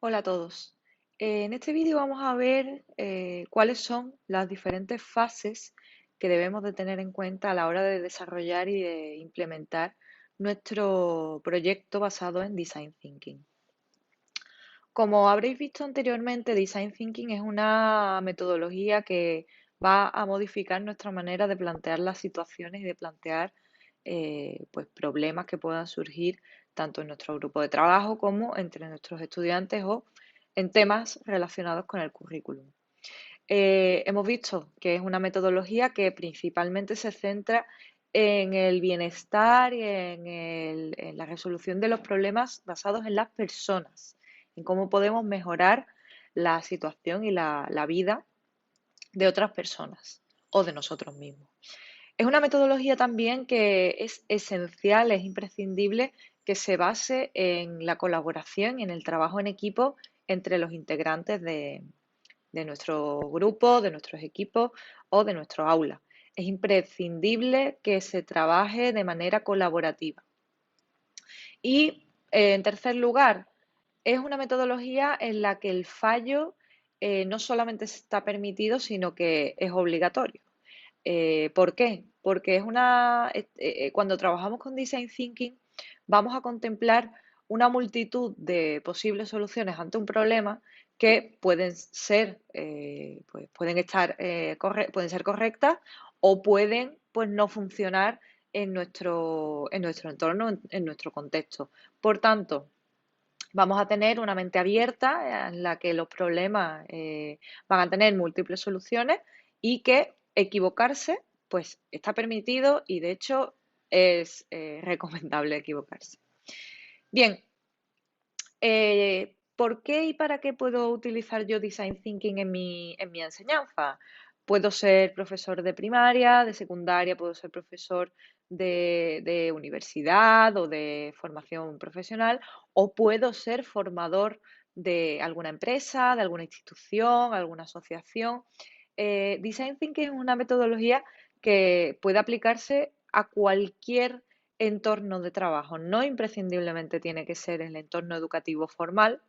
Hola a todos. En este vídeo vamos a ver cuáles son las diferentes fases que debemos de tener en cuenta a la hora de desarrollar y de implementar nuestro proyecto basado en Design Thinking. Como habréis visto anteriormente, Design Thinking es una metodología que va a modificar nuestra manera de plantear las situaciones y de plantear pues, problemas que puedan surgir tanto en nuestro grupo de trabajo como entre nuestros estudiantes o en temas relacionados con el currículum. Hemos visto que es una metodología que principalmente se centra en el bienestar y en la resolución de los problemas basados en las personas, en cómo podemos mejorar la situación y la vida de otras personas o de nosotros mismos. Es una metodología también que es esencial, es imprescindible que se base en la colaboración y en el trabajo en equipo entre los integrantes de nuestro grupo, de nuestros equipos o de nuestro aula. Es imprescindible que se trabaje de manera colaborativa. Y en tercer lugar, es una metodología en la que el fallo no solamente está permitido, sino que es obligatorio. ¿Por qué? Porque cuando trabajamos con Design Thinking vamos a contemplar una multitud de posibles soluciones ante un problema que pueden ser, pues pueden ser correctas o pueden pues, no funcionar en nuestro entorno, en nuestro contexto. Por tanto, vamos a tener una mente abierta en la que los problemas van a tener múltiples soluciones y que equivocarse, pues está permitido y de hecho es recomendable equivocarse. Bien, ¿por qué y para qué puedo utilizar yo Design Thinking en mi enseñanza? Puedo ser profesor de primaria, de secundaria, puedo ser profesor de universidad o de formación profesional, o puedo ser formador de alguna empresa, de alguna institución, alguna asociación. Design Thinking es una metodología que puede aplicarse a cualquier entorno de trabajo. No imprescindiblemente tiene que ser el entorno educativo formal.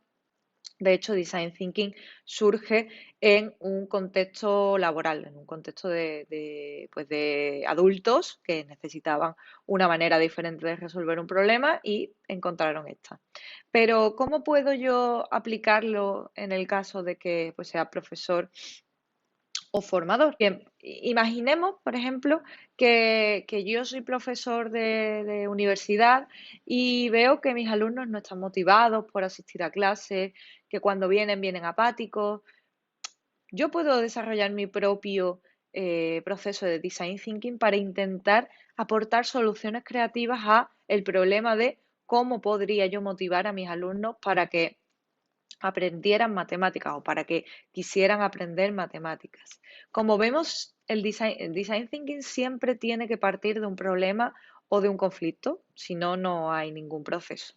De hecho, Design Thinking surge en un contexto laboral, en un contexto pues de adultos que necesitaban una manera diferente de resolver un problema y encontraron esta. Pero, ¿cómo puedo yo aplicarlo en el caso de que pues, sea profesor o formador? Bien, imaginemos, por ejemplo, que yo soy profesor de universidad y veo que mis alumnos no están motivados por asistir a clases, que cuando vienen apáticos. Yo puedo desarrollar mi propio proceso de design thinking para intentar aportar soluciones creativas a el problema de cómo podría yo motivar a mis alumnos para que aprendieran matemáticas o para que quisieran aprender matemáticas. Como vemos, el design thinking siempre tiene que partir de un problema o de un conflicto, si no, no hay ningún proceso.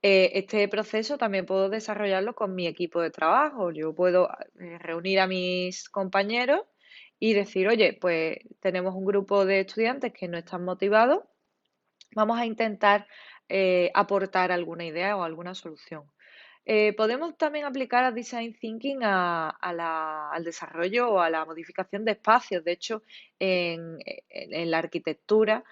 Este proceso también puedo desarrollarlo con mi equipo de trabajo. Yo puedo reunir a mis compañeros y decir, oye, pues tenemos un grupo de estudiantes que no están motivados, vamos a intentar aportar alguna idea o alguna solución. Podemos también aplicar a Design Thinking al desarrollo o a la modificación de espacios. De hecho, en la arquitectura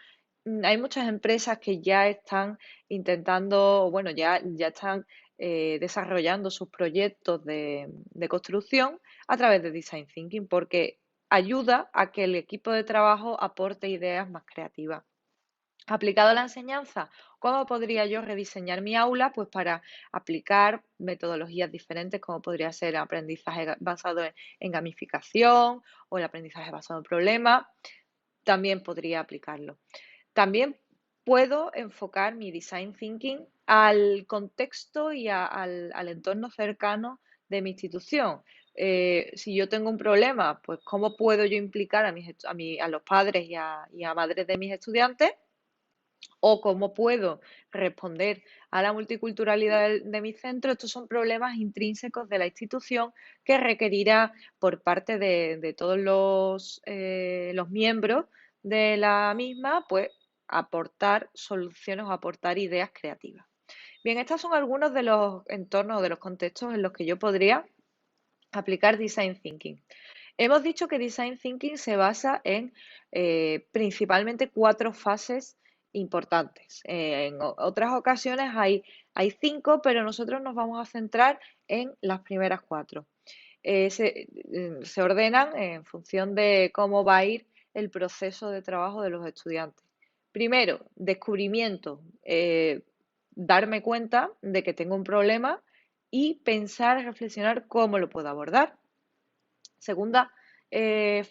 hay muchas empresas que ya están intentando, bueno, ya están desarrollando sus proyectos de construcción a través de Design Thinking porque ayuda a que el equipo de trabajo aporte ideas más creativas. Aplicado a la enseñanza, ¿cómo podría yo rediseñar mi aula? Pues para aplicar metodologías diferentes, como podría ser el aprendizaje basado en gamificación o el aprendizaje basado en problemas, también podría aplicarlo. También puedo enfocar mi design thinking al contexto y al entorno cercano de mi institución. Si yo tengo un problema, pues cómo puedo yo implicar a los padres y a madres de mis estudiantes o cómo puedo responder a la multiculturalidad de mi centro. Estos son problemas intrínsecos de la institución que requerirá por parte de todos los miembros de la misma, pues aportar soluciones o aportar ideas creativas. Bien, estos son algunos de los entornos o de los contextos en los que yo podría aplicar Design Thinking. Hemos dicho que Design Thinking se basa en principalmente 4 fases importantes. En otras ocasiones hay 5, pero nosotros nos vamos a centrar en las primeras 4. Se ordenan en función de cómo va a ir el proceso de trabajo de los estudiantes. Primero, descubrimiento, darme cuenta de que tengo un problema y pensar, reflexionar cómo lo puedo abordar. Segunda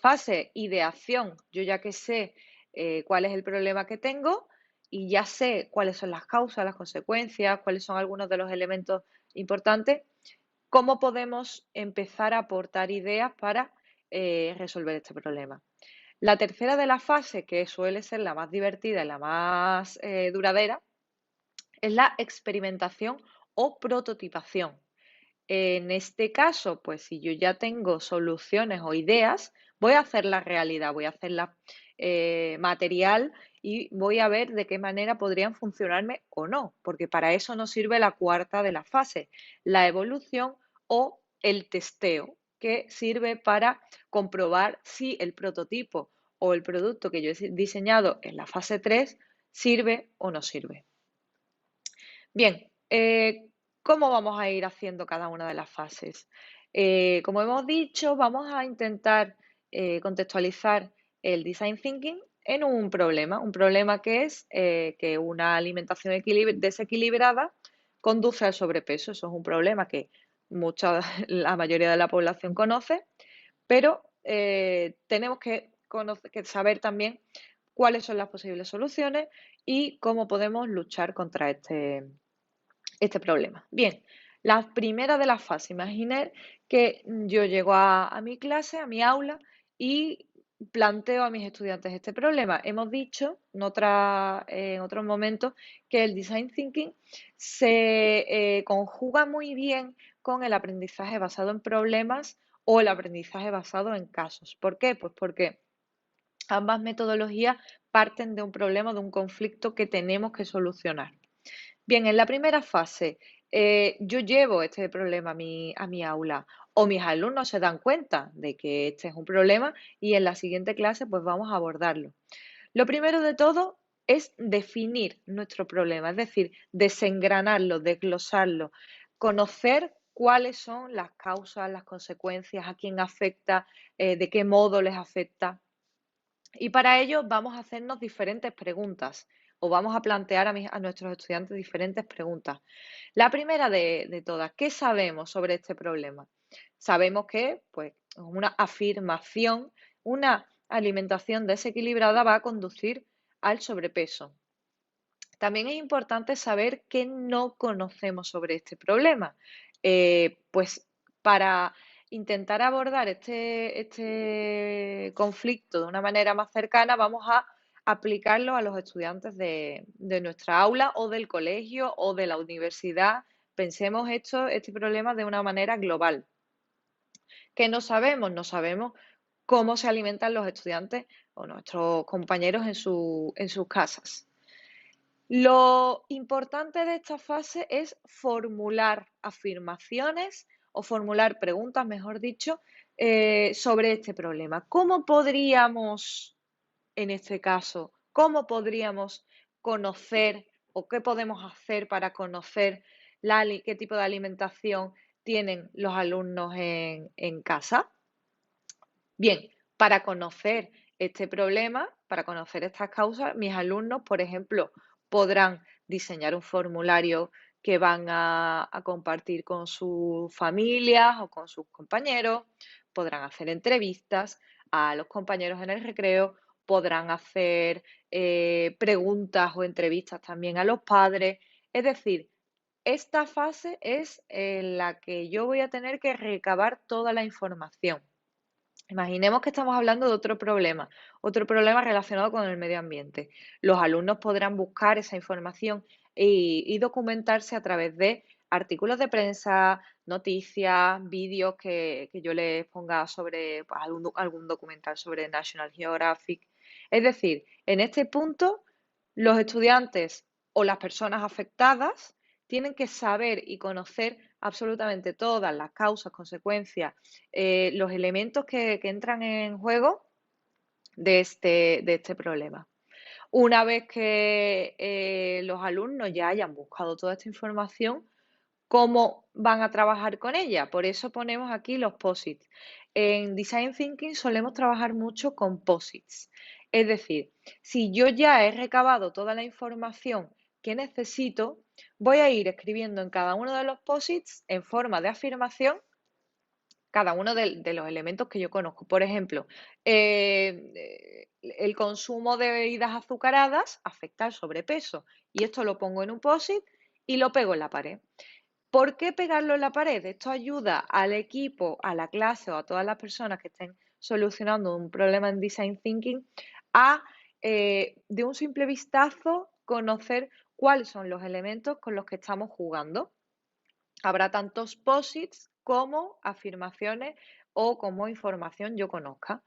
fase, ideación. Yo ya que sé cuál es el problema que tengo y ya sé cuáles son las causas, las consecuencias, cuáles son algunos de los elementos importantes, ¿cómo podemos empezar a aportar ideas para resolver este problema? La tercera de las fases, que suele ser la más divertida y la más duradera, es la experimentación o prototipación. En este caso, pues si yo ya tengo soluciones o ideas, voy a hacerla realidad, voy a hacerla material y voy a ver de qué manera podrían funcionarme o no, porque para eso nos sirve la cuarta de las fases, la evolución o el testeo, que sirve para comprobar si el prototipo o el producto que yo he diseñado en la fase 3 sirve o no sirve. Bien, ¿cómo vamos a ir haciendo cada una de las fases? Como hemos dicho, vamos a intentar contextualizar el design thinking en un problema que es que una alimentación desequilibrada conduce al sobrepeso. Eso es un problema que la mayoría de la población conoce, pero tenemos que saber también cuáles son las posibles soluciones y cómo podemos luchar contra este problema. Bien, la primera de las fases, imaginar que yo llego a mi clase, a mi aula y planteo a mis estudiantes este problema. Hemos dicho en otros momentos que el design thinking se conjuga muy bien con el aprendizaje basado en problemas o el aprendizaje basado en casos. ¿Por qué? Pues porque ambas metodologías parten de un problema, de un conflicto que tenemos que solucionar. Bien, en la primera fase, yo llevo este problema a mi aula o mis alumnos se dan cuenta de que este es un problema y en la siguiente clase pues vamos a abordarlo. Lo primero de todo es definir nuestro problema, es decir, desengranarlo, desglosarlo, conocer cuáles son las causas, las consecuencias, a quién afecta, de qué modo les afecta. Y para ello vamos a hacernos diferentes preguntas o vamos a plantear a nuestros estudiantes diferentes preguntas. La primera de todas, ¿qué sabemos sobre este problema? Sabemos que, pues, una afirmación, una alimentación desequilibrada va a conducir al sobrepeso. También es importante saber qué no conocemos sobre este problema. Pues para intentar abordar este conflicto de una manera más cercana, vamos a aplicarlo a los estudiantes de nuestra aula o del colegio o de la universidad. Pensemos este problema de una manera global. ¿Qué no sabemos? No sabemos cómo se alimentan los estudiantes o nuestros compañeros en sus casas. Lo importante de esta fase es formular afirmaciones o formular preguntas, mejor dicho, sobre este problema. ¿Cómo podríamos, en este caso, cómo podríamos conocer o qué podemos hacer para conocer qué tipo de alimentación tienen los alumnos en casa? Bien, para conocer este problema, para conocer estas causas, mis alumnos, por ejemplo, podrán diseñar un formulario que van a compartir con sus familias o con sus compañeros, podrán hacer entrevistas a los compañeros en el recreo, podrán hacer preguntas o entrevistas también a los padres. Es decir, esta fase es en la que yo voy a tener que recabar toda la información. Imaginemos que estamos hablando de otro problema relacionado con el medio ambiente. Los alumnos podrán buscar esa información y documentarse a través de artículos de prensa, noticias, vídeos que yo les ponga sobre pues, algún documental sobre National Geographic. Es decir, en este punto, los estudiantes o las personas afectadas tienen que saber y conocer absolutamente todas las causas, consecuencias, los elementos que entran en juego de este problema. Una vez que los alumnos ya hayan buscado toda esta información, ¿cómo van a trabajar con ella? Por eso ponemos aquí los posits. En Design Thinking solemos trabajar mucho con posits. Es decir, si yo ya he recabado toda la información que necesito, voy a ir escribiendo en cada uno de los posits en forma de afirmación cada uno de los elementos que yo conozco. Por ejemplo, el consumo de bebidas azucaradas afecta al sobrepeso. Y esto lo pongo en un post-it y lo pego en la pared. ¿Por qué pegarlo en la pared? Esto ayuda al equipo, a la clase o a todas las personas que estén solucionando un problema en Design Thinking a, de un simple vistazo, conocer cuáles son los elementos con los que estamos jugando. Habrá tantos posits como afirmaciones o como información yo conozca.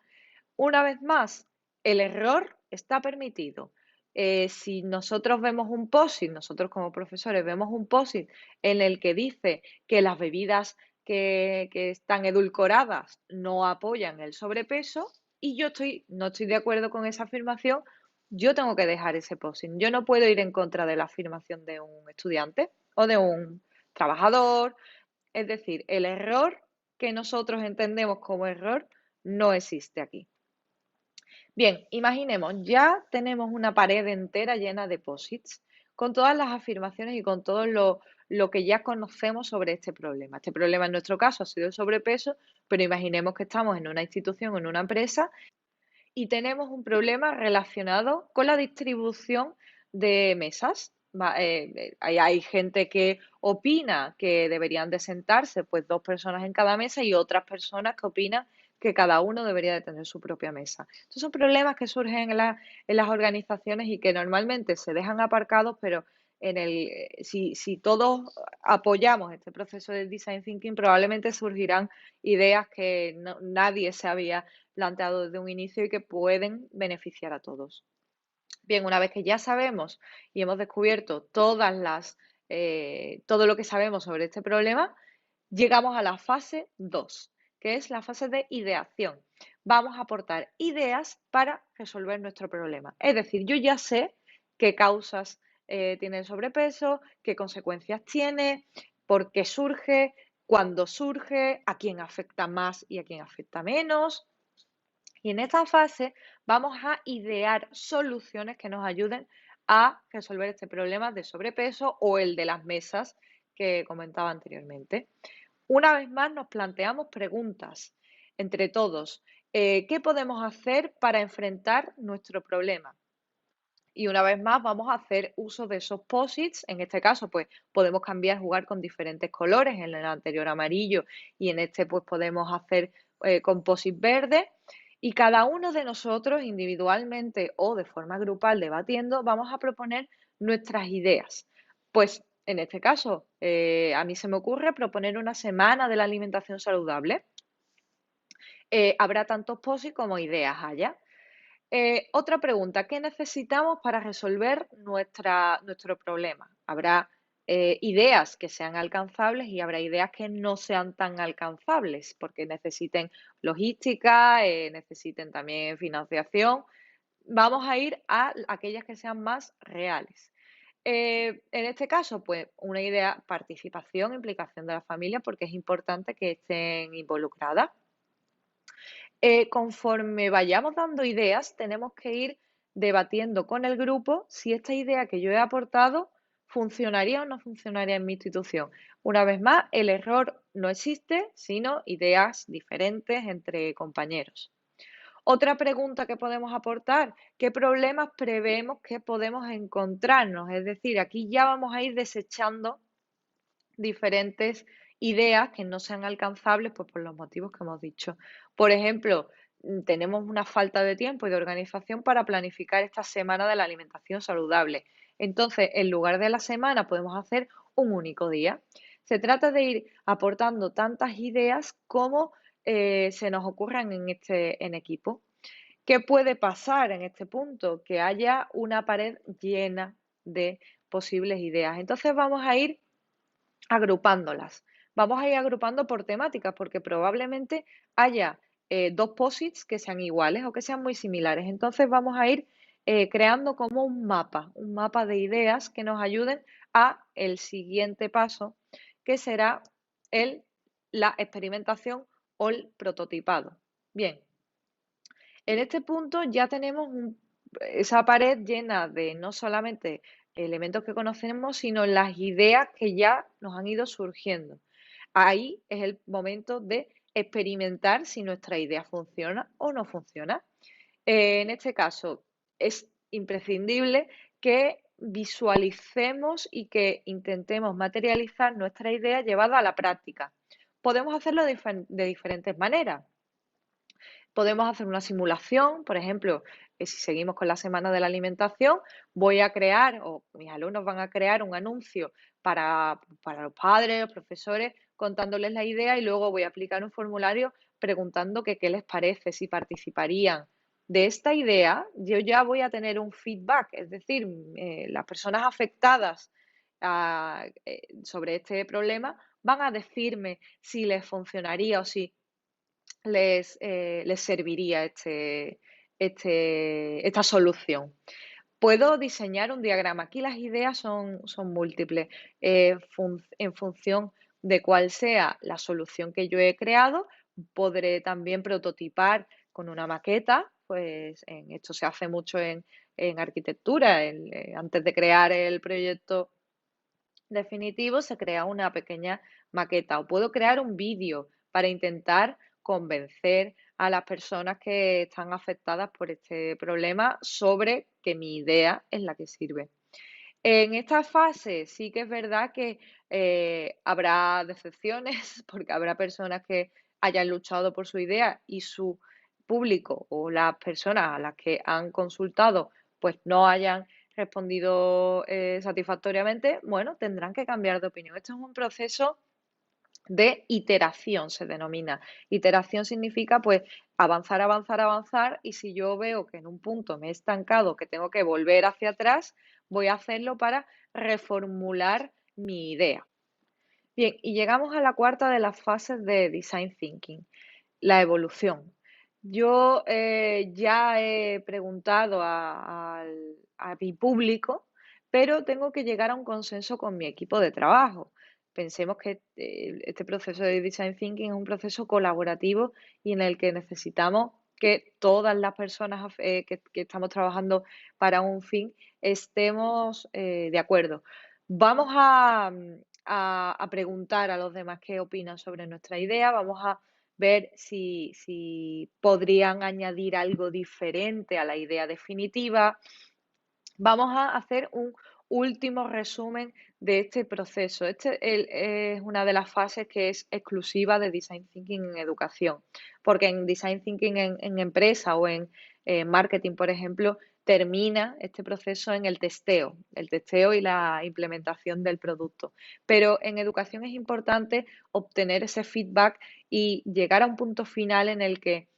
Una vez más, el error está permitido. Si nosotros vemos un post-it, nosotros como profesores vemos un post-it en el que dice que las bebidas que están edulcoradas no apoyan el sobrepeso y yo no estoy de acuerdo con esa afirmación, yo tengo que dejar ese post-it. Yo no puedo ir en contra de la afirmación de un estudiante o de un trabajador. Es decir, el error que nosotros entendemos como error no existe aquí. Bien, imaginemos, ya tenemos una pared entera llena de posits con todas las afirmaciones y con todo lo que ya conocemos sobre este problema. Este problema en nuestro caso ha sido el sobrepeso, pero imaginemos que estamos en una institución o en una empresa y tenemos un problema relacionado con la distribución de mesas. Hay gente que opina que deberían de sentarse pues 2 personas en cada mesa y otras personas que opinan que cada uno debería de tener su propia mesa. Estos son problemas que surgen en las organizaciones y que normalmente se dejan aparcados, pero si todos apoyamos este proceso de design thinking, probablemente surgirán ideas que nadie se había planteado desde un inicio y que pueden beneficiar a todos. Bien, una vez que ya sabemos y hemos descubierto todo lo que sabemos sobre este problema, llegamos a la fase 2, que es la fase de ideación. Vamos a aportar ideas para resolver nuestro problema. Es decir, yo ya sé qué causas tiene el sobrepeso, qué consecuencias tiene, por qué surge, cuándo surge, a quién afecta más y a quién afecta menos. Y en esta fase vamos a idear soluciones que nos ayuden a resolver este problema de sobrepeso o el de las mesas que comentaba anteriormente. Una vez más nos planteamos preguntas entre todos. ¿Qué podemos hacer para enfrentar nuestro problema? Y una vez más vamos a hacer uso de esos posits. En este caso, pues podemos cambiar, jugar con diferentes colores. En el anterior amarillo y en este, pues podemos hacer con posit verde. Y cada uno de nosotros, individualmente o de forma grupal, debatiendo, vamos a proponer nuestras ideas. Pues en este caso, a mí se me ocurre proponer una semana de la alimentación saludable. Habrá tantos posits como ideas haya. Otra pregunta, ¿qué necesitamos para resolver nuestro problema? Habrá ideas que sean alcanzables y habrá ideas que no sean tan alcanzables porque necesiten logística, necesiten también financiación. Vamos a ir a aquellas que sean más reales. En este caso, pues una idea, participación, implicación de la familia, porque es importante que estén involucradas. Conforme vayamos dando ideas, tenemos que ir debatiendo con el grupo si esta idea que yo he aportado funcionaría o no funcionaría en mi institución. Una vez más, el error no existe, sino ideas diferentes entre compañeros. Otra pregunta que podemos aportar, ¿qué problemas prevemos que podemos encontrarnos? Es decir, aquí ya vamos a ir desechando diferentes ideas que no sean alcanzables pues, por los motivos que hemos dicho. Por ejemplo, tenemos una falta de tiempo y de organización para planificar esta semana de la alimentación saludable. Entonces, en lugar de la semana, podemos hacer un único día. Se trata de ir aportando tantas ideas como se nos ocurran en equipo. ¿Qué puede pasar en este punto? Que haya una pared llena de posibles ideas. Entonces vamos a ir agrupándolas. Vamos a ir agrupando por temáticas porque probablemente haya dos posits que sean iguales o que sean muy similares. Entonces vamos a ir creando como un mapa de ideas que nos ayuden a el siguiente paso, que será el, la experimentación o el prototipado. Bien, en este punto ya tenemos esa pared llena de no solamente elementos que conocemos, sino las ideas que ya nos han ido surgiendo. Ahí es el momento de experimentar si nuestra idea funciona o no funciona. En este caso, es imprescindible que visualicemos y que intentemos materializar nuestra idea llevada a la práctica. Podemos hacerlo de diferentes maneras. Podemos hacer una simulación, por ejemplo, si seguimos con la semana de la alimentación, voy a crear, o mis alumnos van a crear un anuncio para los padres, los profesores, contándoles la idea y luego voy a aplicar un formulario preguntando que qué les parece, si participarían. De esta idea, yo ya voy a tener un feedback, es decir, las personas afectadas sobre este problema van a decirme si les funcionaría o si les serviría esta solución. Puedo diseñar un diagrama. Aquí las ideas son múltiples. En función de cuál sea la solución que yo he creado, podré también prototipar con una maqueta. Pues esto se hace mucho en arquitectura. Antes de crear el proyecto definitivo, se crea una pequeña maqueta o puedo crear un vídeo para intentar convencer a las personas que están afectadas por este problema sobre que mi idea es la que sirve. En esta fase sí que es verdad que habrá decepciones porque habrá personas que hayan luchado por su idea y su público o las personas a las que han consultado pues no hayan respondido satisfactoriamente, bueno, tendrán que cambiar de opinión. Esto es un proceso de iteración, se denomina. Iteración significa pues avanzar, avanzar, avanzar y si yo veo que en un punto me he estancado, que tengo que volver hacia atrás, voy a hacerlo para reformular mi idea. Bien, y llegamos a la cuarta de las fases de Design Thinking, la evolución. Yo ya he preguntado a mi público, pero tengo que llegar a un consenso con mi equipo de trabajo. Pensemos que este proceso de Design Thinking es un proceso colaborativo y en el que necesitamos que todas las personas que estamos trabajando para un fin estemos de acuerdo. Vamos a preguntar a los demás qué opinan sobre nuestra idea, vamos a ver si podrían añadir algo diferente a la idea definitiva. Vamos a hacer un último resumen de este proceso. Es una de las fases que es exclusiva de Design Thinking en educación, porque en Design Thinking en empresa o en marketing, por ejemplo, termina este proceso en el testeo y la implementación del producto. Pero en educación es importante obtener ese feedback y llegar a un punto final en el que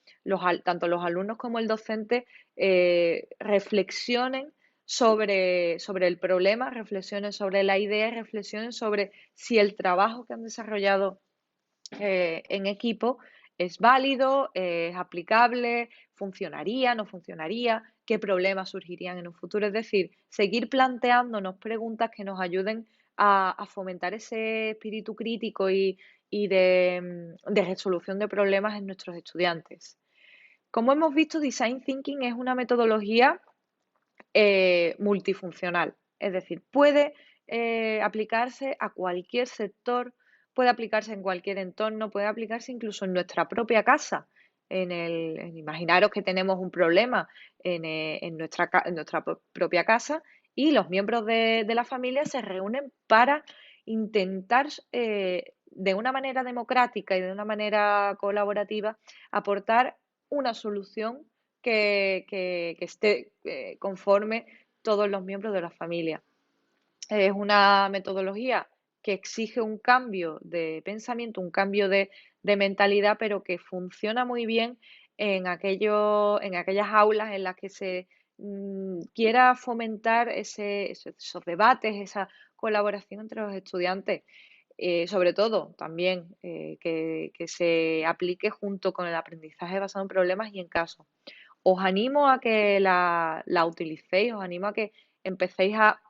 tanto los alumnos como el docente reflexionen sobre el problema, reflexionen sobre la idea y reflexionen sobre si el trabajo que han desarrollado en equipo es válido, es aplicable, funcionaría, no funcionaría, qué problemas surgirían en un futuro. Es decir, seguir planteándonos preguntas que nos ayuden a fomentar ese espíritu crítico y de resolución de problemas en nuestros estudiantes. Como hemos visto, Design Thinking es una metodología multifuncional, es decir, puede aplicarse a cualquier sector, puede aplicarse en cualquier entorno, puede aplicarse incluso en nuestra propia casa. Imaginaros que tenemos un problema en nuestra propia casa y los miembros de la familia se reúnen para intentar de una manera democrática y de una manera colaborativa aportar una solución que esté conforme todos los miembros de la familia. Es una metodología que exige un cambio de pensamiento, un cambio de mentalidad, pero que funciona muy bien en aquellas aulas en las que se quiera fomentar esos debates, esa colaboración entre los estudiantes. Sobre todo también que se aplique junto con el aprendizaje basado en problemas y en casos. Os animo a que la utilicéis, os animo a que empecéis a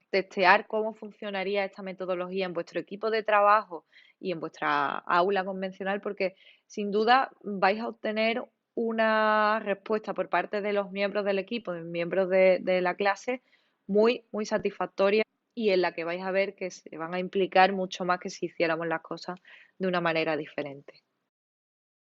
testear cómo funcionaría esta metodología en vuestro equipo de trabajo y en vuestra aula convencional, porque sin duda vais a obtener una respuesta por parte de los miembros del equipo, de miembros de la clase, muy, muy satisfactoria y en la que vais a ver que se van a implicar mucho más que si hiciéramos las cosas de una manera diferente.